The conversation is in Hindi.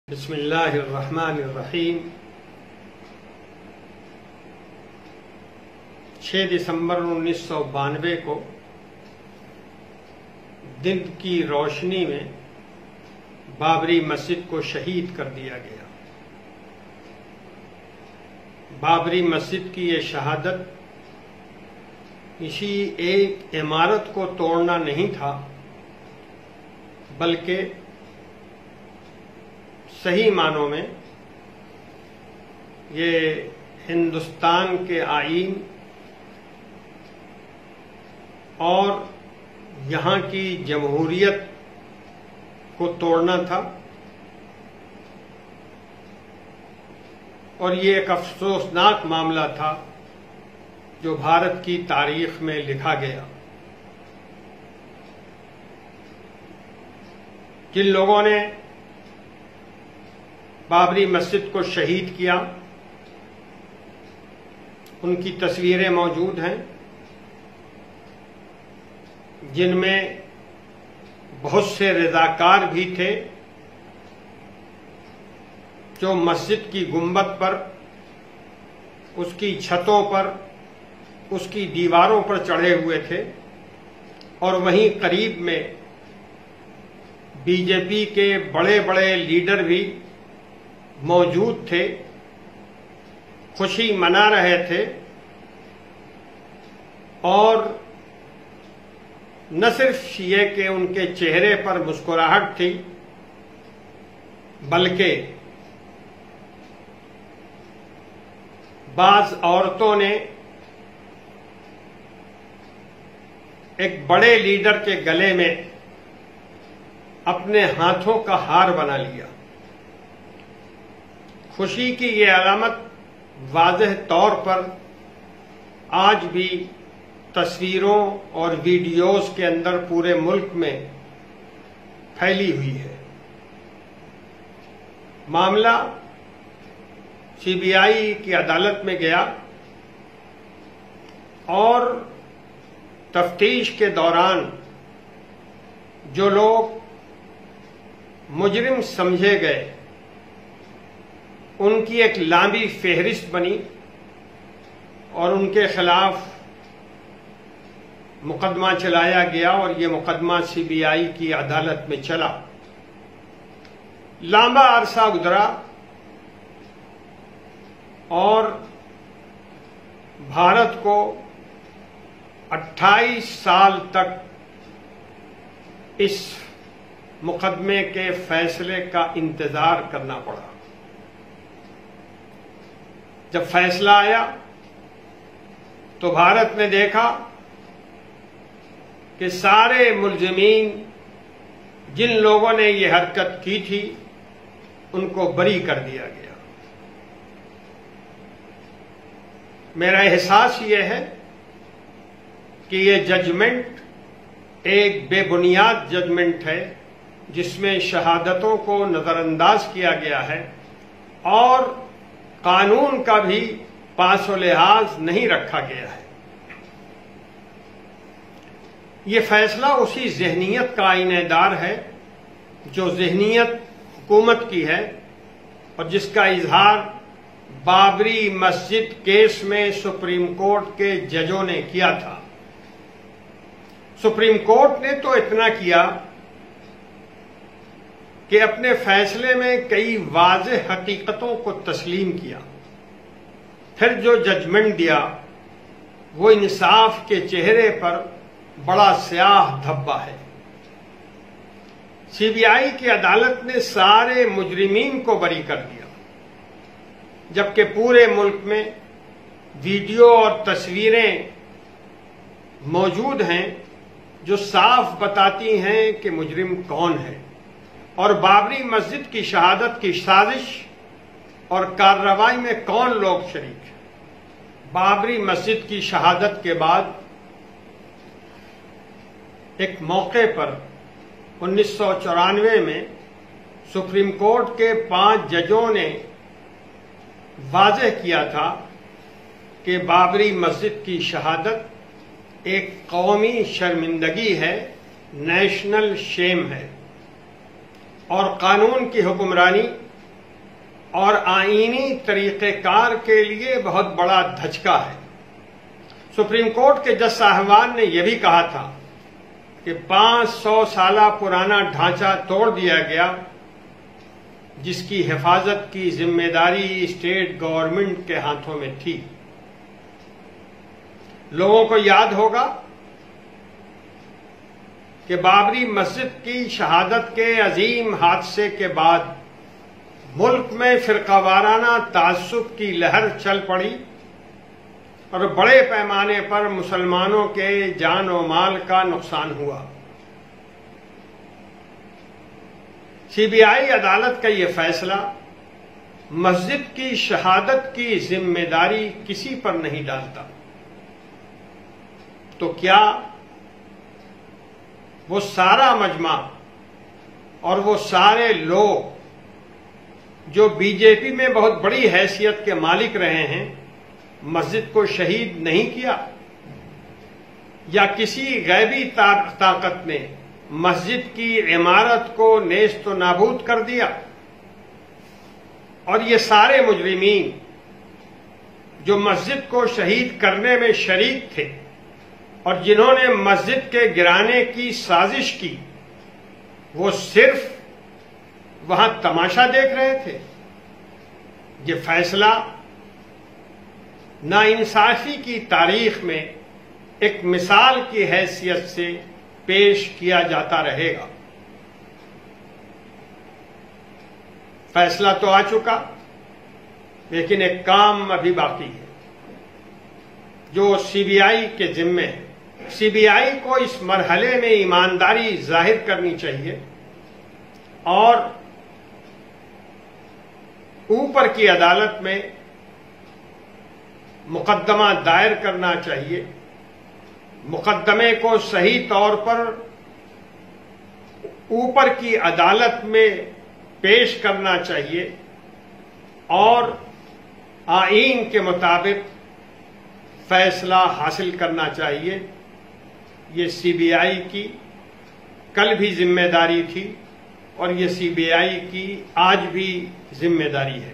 बिस्मिल्लाहिर्रहमानिर्रहीम। 6 दिसंबर 1992 को दिन की रोशनी में बाबरी मस्जिद को शहीद कर दिया गया। बाबरी मस्जिद की ये शहादत किसी एक इमारत को तोड़ना नहीं था, बल्कि सही मानों में ये हिंदुस्तान के आईन और यहाँ की जमहूरियत को तोड़ना था। और ये एक अफसोसनाक मामला था जो भारत की तारीख में लिखा गया। जिन लोगों ने बाबरी मस्जिद को शहीद किया, उनकी तस्वीरें मौजूद हैं, जिनमें बहुत से रज़ाकार भी थे जो मस्जिद की गुंबद पर, उसकी छतों पर, उसकी दीवारों पर चढ़े हुए थे। और वहीं करीब में बीजेपी के बड़े बड़े लीडर भी मौजूद थे, खुशी मना रहे थे। और न सिर्फ ये कि उनके चेहरे पर मुस्कुराहट थी, बल्कि बाज औरतों ने एक बड़े लीडर के गले में अपने हाथों का हार बना लिया। खुशी की ये अलामत वाज़ेह तौर पर आज भी तस्वीरों और वीडियोस के अंदर पूरे मुल्क में फैली हुई है। मामला सीबीआई की अदालत में गया और तफ्तीश के दौरान जो लोग मुजरिम समझे गए, उनकी एक लंबी फेहरिस्त बनी और उनके खिलाफ मुकदमा चलाया गया। और ये मुकदमा सीबीआई की अदालत में चला। लंबा अरसा गुजरा और भारत को 28 साल तक इस मुकदमे के फैसले का इंतजार करना पड़ा। जब फैसला आया तो भारत ने देखा कि सारे मुल्जिमीन, जिन लोगों ने ये हरकत की थी, उनको बरी कर दिया गया। मेरा एहसास ये है कि ये जजमेंट एक बेबुनियाद जजमेंट है, जिसमें शहादतों को नजरअंदाज किया गया है और कानून का भी पासो लिहाज नहीं रखा गया है। ये फैसला उसी ज़हनियत का आईनेदार है जो ज़हनियत हुकूमत की है और जिसका इजहार बाबरी मस्जिद केस में सुप्रीम कोर्ट के जजों ने किया था। सुप्रीम कोर्ट ने तो इतना किया कि अपने फैसले में कई वाज़ेह हकीकतों को तस्लीम किया। फिर जो जजमेंट दिया वो इंसाफ के चेहरे पर बड़ा स्याह धब्बा है। सीबीआई की अदालत ने सारे मुजरिमीन को बरी कर दिया, जबकि पूरे मुल्क में वीडियो और तस्वीरें मौजूद हैं जो साफ बताती हैं कि मुजरिम कौन है और बाबरी मस्जिद की शहादत की साजिश और कार्रवाई में कौन लोग शरीक हैं। बाबरी मस्जिद की शहादत के बाद एक मौके पर 1994 में सुप्रीम कोर्ट के 5 जजों ने वाज़ेह किया था कि बाबरी मस्जिद की शहादत एक कौमी शर्मिंदगी है, नेशनल शेम है और कानून की हुक्मरानी और आईनी तरीक़ेकार के लिए बहुत बड़ा धचका है। सुप्रीम कोर्ट के जज साहिबान ने यह भी कहा था कि 500 साल पुराना ढांचा तोड़ दिया गया, जिसकी हिफाजत की जिम्मेदारी स्टेट गवर्नमेंट के हाथों में थी। लोगों को याद होगा कि बाबरी मस्जिद की शहादत के अजीम हादसे के बाद मुल्क में फिरकावाराना तासुब की लहर चल पड़ी और बड़े पैमाने पर मुसलमानों के जान और माल का नुकसान हुआ। सीबीआई अदालत का यह फैसला मस्जिद की शहादत की जिम्मेदारी किसी पर नहीं डालता। तो क्या वो सारा मजमा और वो सारे लोग जो बीजेपी में बहुत बड़ी हैसियत के मालिक रहे हैं, मस्जिद को शहीद नहीं किया, या किसी गैबी ताकत ने मस्जिद की इमारत को नेस्त व नाबूद कर दिया? और ये सारे मुजरिमीन जो मस्जिद को शहीद करने में शरीक थे और जिन्होंने मस्जिद के गिराने की साजिश की, वो सिर्फ वहां तमाशा देख रहे थे। ये फैसला नाइंसाफी की तारीख में एक मिसाल की हैसियत से पेश किया जाता रहेगा। फैसला तो आ चुका, लेकिन एक काम अभी बाकी है जो सीबीआई के जिम्मे है। सीबीआई को इस मरहले में ईमानदारी जाहिर करनी चाहिए और ऊपर की अदालत में मुकदमा दायर करना चाहिए। मुकदमे को सही तौर पर ऊपर की अदालत में पेश करना चाहिए और आईन के मुताबिक फैसला हासिल करना चाहिए। ये सीबीआई की कल भी जिम्मेदारी थी और ये सीबीआई की आज भी जिम्मेदारी है।